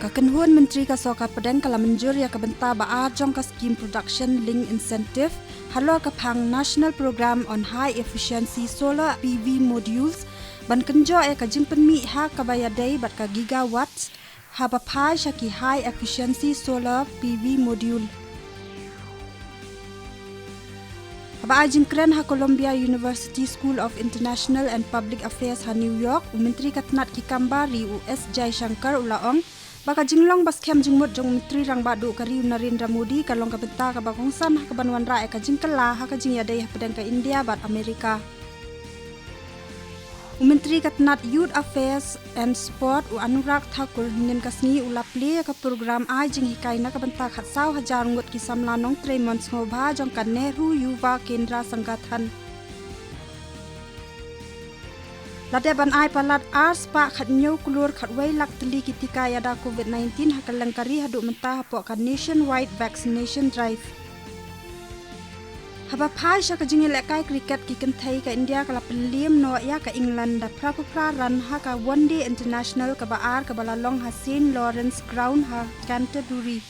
Kakenhuan Menteri Kasoka Padang kala menjur ya kabenta ba jong ka scheme production link incentive halo kapang National Program on High Efficiency Solar PV Modules ban kenjo ka jingpen mi ha kabayadai bat ka gigawatts ha papai shaki High Efficiency Solar PV Module. Haba jingkren ha Columbia University School of International and Public Affairs ha New York Menteri Katnat Kikambari US Jai Shankar ulaong baka jinglong baskem jingmut jong Menteri rang badu kari Narendra Modi kalong kabenta ka bakongsan ha kabanwan ra ka jingkala ha ka jingyadai ha padang ka India bat Amerika. Menteri Katnat Youth Affairs and Sport Anurag Thakur nin kasni ulaple ka program ai jing hikai na kabenta khatsau hajar ngot ki samlanong 3 months ngobha jong kan Nehru Yuva Kendra Sangathan. Ladeban ai palat ars pa khatnyo kulur khatwai lak tli kitika yada COVID-19 hakalangkari hadu menta hapo ka nationwide vaccination drive. Haba phai sha ka jingi lekai cricket ki kenthai ka India kala pelim no ya ka England da prapra ran ha ka one day international ka baar ka balalong ha St Lawrence Ground ha Canterbury.